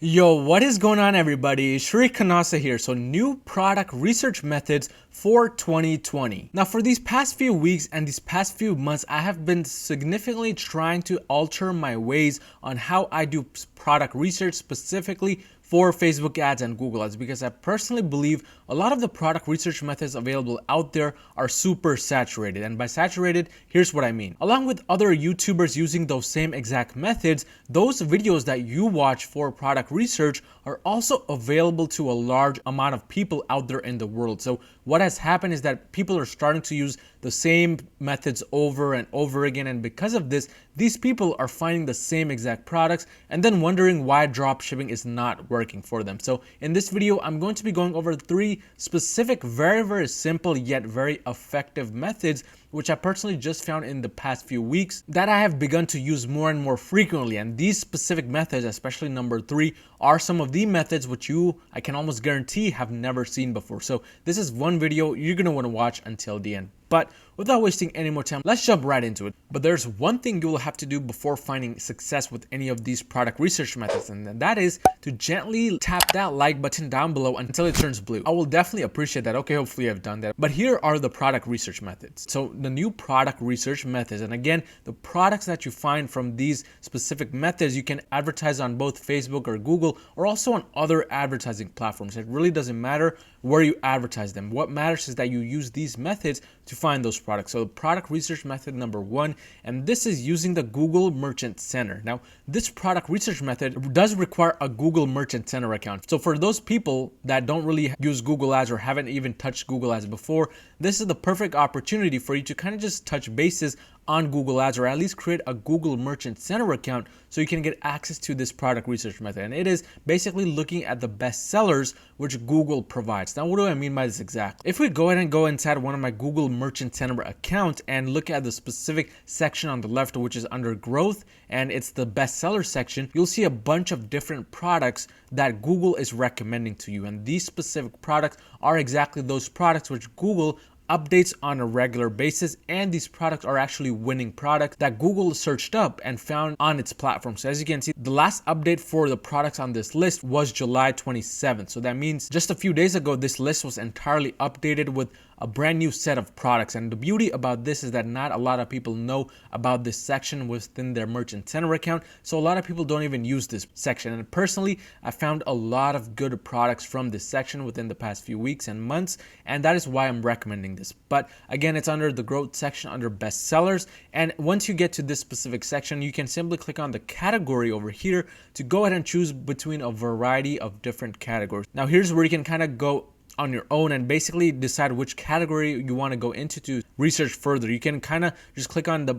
Yo, what is going on everybody? Shri Kanase here. So new product research methods for 2020. Now for these past few weeks and these past few months, I have been significantly trying to alter my ways on how I do product research specifically for Facebook ads and Google ads, because I personally believe a lot of the product research methods available out there are super saturated. And by saturated, here's what I mean. Along with other YouTubers using those same exact methods, those videos that you watch for product research are also available to a large amount of people out there in the world. So what has happened is that people are starting to use the same methods over and over again, and because of this, these people are finding the same exact products and then wondering why dropshipping is not working for them. So in this video, I'm going to be going over 3 specific, very simple yet very effective methods which I personally just found in the past few weeks that I have begun to use more and more frequently. And these specific methods, especially number 3, are some of the methods which I can almost guarantee have never seen before. So this is one video you're going to want to watch until the end. But without wasting any more time, let's jump right into it. But there's one thing you will have to do before finding success with any of these product research methods, and that is to gently tap that like button down below until it turns blue. I will definitely appreciate that. Okay, hopefully I've done that. But here are the product research methods. So the new product research methods, and again, the products that you find from these specific methods, you can advertise on both Facebook or Google or also on other advertising platforms. It really doesn't matter where you advertise them. What matters is that you use these methods to find those products. So the product research method number 1, and this is using the Google Merchant Center. Now, this product research method does require a Google Merchant Center account. So for those people that don't really use Google Ads or haven't even touched Google Ads before, this is the perfect opportunity for you to kind of just touch bases on Google Ads, or at least create a Google Merchant Center account so you can get access to this product research method. And it is basically looking at the best sellers which Google provides. Now, what do I mean by this exactly? If we go ahead and go inside one of my Google Merchant Center account and look at the specific section on the left, which is under growth, and it's the best seller section, you'll see a bunch of different products that Google is recommending to you. And these specific products are exactly those products which Google updates on a regular basis, and these products are actually winning products that Google searched up and found on its platform. So as you can see, the last update for the products on this list was July 27th. So that means just a few days ago, this list was entirely updated with a brand new set of products. And the beauty about this is that not a lot of people know about this section within their Merchant Center account. So a lot of people don't even use this section. And personally, I found a lot of good products from this section within the past few weeks and months. And that is why I'm recommending this. But again, it's under the growth section under best sellers. And once you get to this specific section, you can simply click on the category over here to go ahead and choose between a variety of different categories. Now here's where you can kind of go on your own and basically decide which category you want to go into to research further. You can kind of just click on the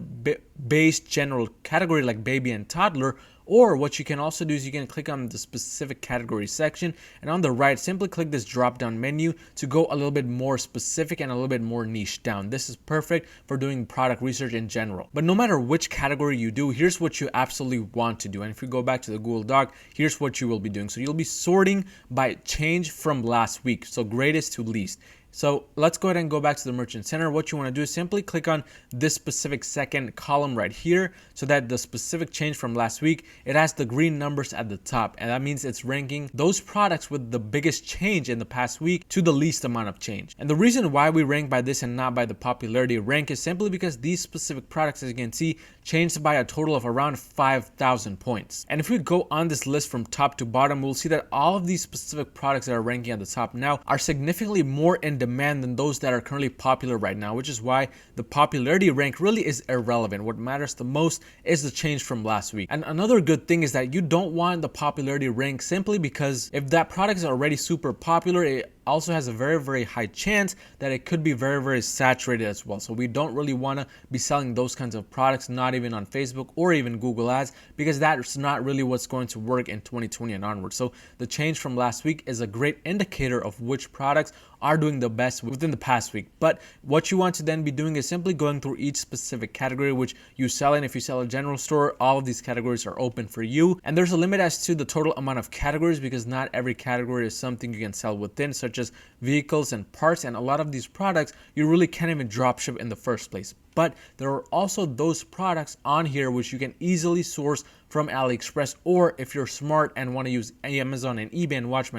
base general category like baby and toddler, or what you can also do is you can click on the specific category section, and on the right, simply click this drop down menu to go a little bit more specific and a little bit more niche down. This is perfect for doing product research in general. But no matter which category you do, here's what you absolutely want to do. And if you go back to the Google Doc, here's what you will be doing. So you'll be sorting by change from last week. So greatest to least. So let's go ahead and go back to the Merchant Center. What you want to do is simply click on this specific second column right here so that the specific change from last week, it has the green numbers at the top. And that means it's ranking those products with the biggest change in the past week to the least amount of change. And the reason why we rank by this and not by the popularity rank is simply because these specific products, as you can see, changed by a total of around 5,000 points. And if we go on this list from top to bottom, we'll see that all of these specific products that are ranking at the top now are significantly more in demand than those that are currently popular right now, which is why the popularity rank really is irrelevant. What matters the most is the change from last week. And another good thing is that you don't want the popularity rank simply because if that product is already super popular, it also has a very high chance that it could be very saturated as well. So we don't really want to be selling those kinds of products, not even on Facebook or even Google Ads, because that's not really what's going to work in 2020 and onward. So the change from last week is a great indicator of which products are doing the best within the past week. But what you want to then be doing is simply going through each specific category which you sell in. If you sell a general store, all of these categories are open for you. And there's a limit as to the total amount of categories because not every category is something you can sell within, such as vehicles and parts. And a lot of these products you really can't even drop ship in the first place. but there are also those products on here which you can easily source from AliExpress, or if you're smart and want to use Amazon and eBay and watch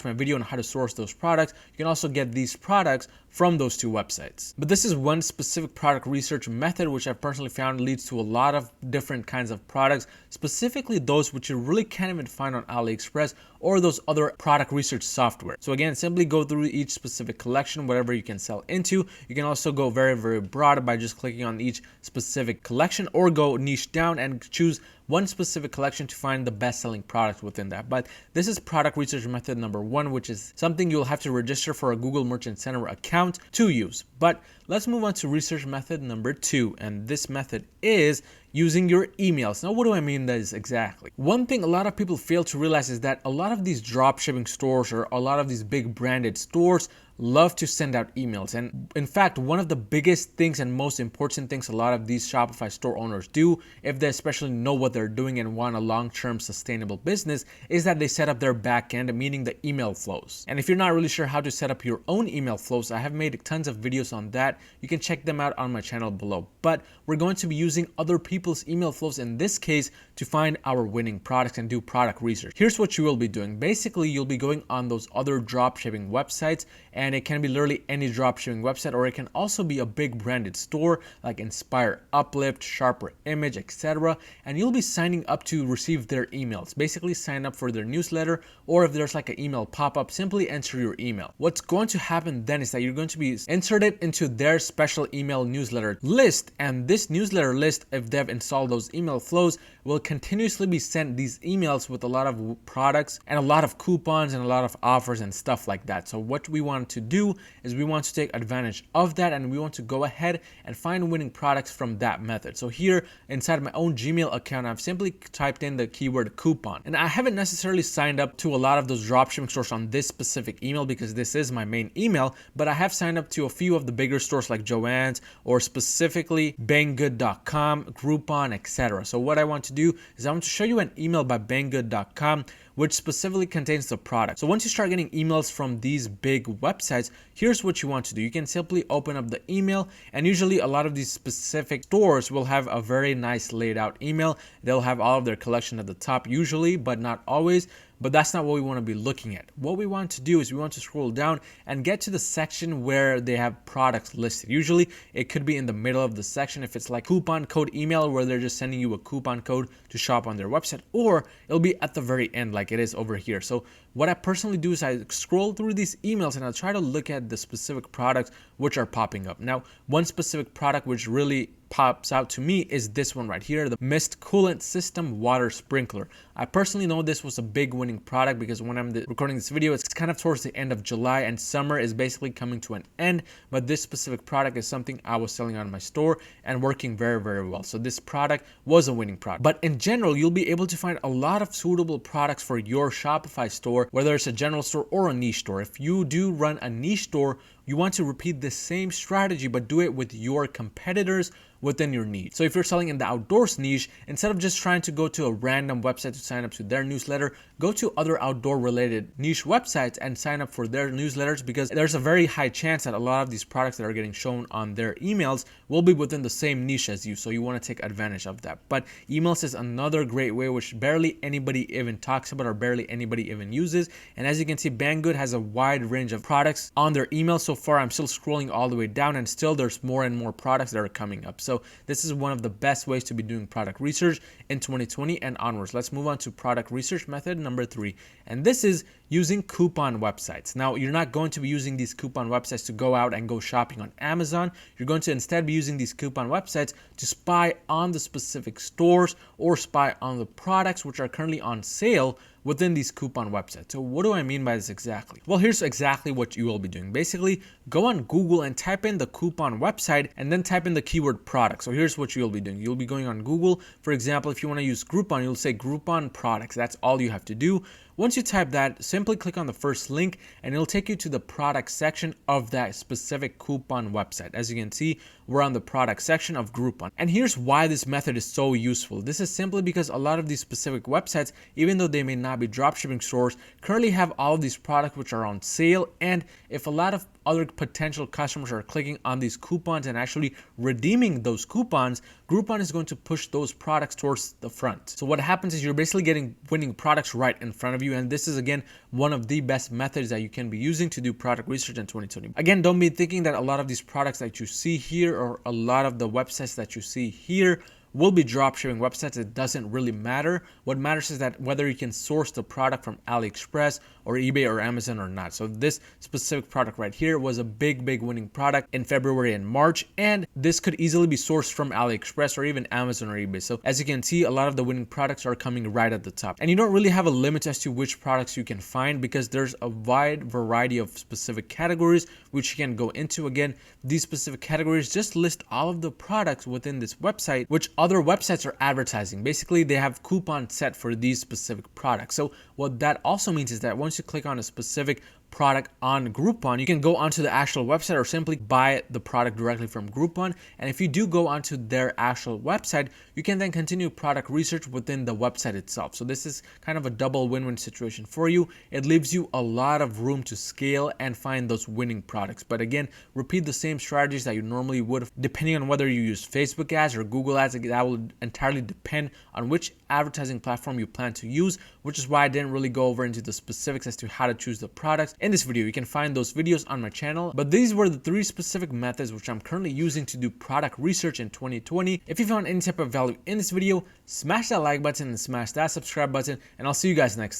my video on how to source those products, you can also get these products from those two websites. But this is one specific product research method which I've personally found leads to a lot of different kinds of products, specifically those which you really can't even find on AliExpress or those other product research software. So again, simply go through each specific collection, whatever you can sell into. You can also go very, very broad by just clicking on each specific collection, or go niche down and choose one specific collection to find the best-selling product within that. But this is product research method number 1, which is something you'll have to register for a Google Merchant Center account to use. But let's move on to research method number 2, and this method is using your emails. Now, what do I mean by this exactly? One thing a lot of people fail to realize is that a lot of these dropshipping stores or a lot of these big branded stores love to send out emails. And in fact, one of the biggest things and most important things a lot of these Shopify store owners do, if they especially know what they're doing and want a long-term sustainable business, is that they set up their backend, meaning the email flows. And if you're not really sure how to set up your own email flows, I have made tons of videos on that. You can check them out on my channel below. But we're going to be using other people's email flows in this case to find our winning products and do product research. Here's what you will be doing. Basically, you'll be going on those other dropshipping websites, and it can be literally any dropshipping website, or it can also be a big branded store like Inspire, Uplift, Sharper Image, etc. And you'll be signing up to receive their emails. Basically, sign up for their newsletter, or if there's like an email pop-up, simply enter your email. What's going to happen then is that you're going to be inserted into their special email newsletter list, and this newsletter list, if they've installed those email flows, will continuously be sent these emails with a lot of products and a lot of coupons and a lot of offers and stuff like that. So what we want to do is we want to take advantage of that, and we want to go ahead and find winning products from that method. So here inside my own Gmail account, I've simply typed in the keyword coupon, and I haven't necessarily signed up to a lot of those dropshipping stores on this specific email because this is my main email, but I have signed up to a few of the bigger stores like Joann's, or specifically banggood.com, Groupon, etc. So what I want to do is I want to show you an email by banggood.com which specifically contains the product. So once you start getting emails from these big websites, here's what you want to do. You can simply open up the email, and usually a lot of these specific stores will have a very nice laid out email. They'll have all of their collection at the top usually, but not always. But that's not what we want to be looking at. What we want to do is we want to scroll down and get to the section where they have products listed. Usually it could be in the middle of the section if it's like coupon code email where they're just sending you a coupon code to shop on their website, or it'll be at the very end like it is over here. So what I personally do is I scroll through these emails and I'll try to look at the specific products which are popping up. Now, one specific product which really pops out to me is this one right here, the Mist Coolant System Water Sprinkler. I personally know this was a big winning product because when I'm recording this video, it's kind of towards the end of July and summer is basically coming to an end, but this specific product is something I was selling on my store and working very, very well. So this product was a winning product. But in general, you'll be able to find a lot of suitable products for your Shopify store, whether it's a general store or a niche store. If you do run a niche store, you want to repeat the same strategy, but do it with your competitors within your niche. So if you're selling in the outdoors niche, instead of just trying to go to a random website to sign up to their newsletter, go to other outdoor related niche websites and sign up for their newsletters, because there's a very high chance that a lot of these products that are getting shown on their emails will be within the same niche as you. So you want to take advantage of that. But emails is another great way which barely anybody even talks about or barely anybody even uses. And as you can see, Banggood has a wide range of products on their email. So far, I'm still scrolling all the way down and still there's more and more products that are coming up. So this is one of the best ways to be doing product research in 2020 and onwards. Let's move on to product research method number 3. And this is using coupon websites. Now, you're not going to be using these coupon websites to go out and go shopping on Amazon. You're going to instead be using these coupon websites to spy on the specific stores or spy on the products which are currently on sale within these coupon websites. So what do I mean by this exactly? Well, here's exactly what you will be doing. Basically, go on Google and type in the coupon website and then type in the keyword product. So here's what you'll be doing. You'll be going on Google. For example, if you want to use Groupon, you'll say Groupon products. That's all you have to do. Once you type that, simply click on the first link and it'll take you to the product section of that specific coupon website. As you can see, we're on the product section of Groupon. And here's why this method is so useful. This is simply because a lot of these specific websites, even though they may not not be dropshipping stores currently have all of these products which are on sale, and if a lot of other potential customers are clicking on these coupons and actually redeeming those coupons, Groupon is going to push those products towards the front. So what happens is you're basically getting winning products right in front of you, and this is again one of the best methods that you can be using to do product research in 2020. Again, don't be thinking that a lot of these products that you see here or a lot of the websites that you see here will be dropshipping websites. It doesn't really matter. What matters is that whether you can source the product from AliExpress or eBay or Amazon or not. So this specific product right here was a big winning product in February and March, and this could easily be sourced from AliExpress or even Amazon or eBay. So as you can see, a lot of the winning products are coming right at the top, and you don't really have a limit as to which products you can find because there's a wide variety of specific categories which you can go into. Again, these specific categories just list all of the products within this website which other websites are advertising. Basically, they have coupons set for these specific products. So what that also means is that once you click on a specific product on Groupon, you can go onto the actual website or simply buy the product directly from Groupon. And if you do go onto their actual website, you can then continue product research within the website itself. So this is kind of a double win-win situation for you. It leaves you a lot of room to scale and find those winning products. But again, repeat the same strategies that you normally would, depending on whether you use Facebook ads or Google ads. That will entirely depend on which advertising platform you plan to use, which is why I didn't really go over into the specifics as to how to choose the products in this video. You can find those videos on my channel, but these were the 3 specific methods which I'm currently using to do product research in 2020. If you found any type of value in this video, smash that like button and smash that subscribe button, and I'll see you guys next time.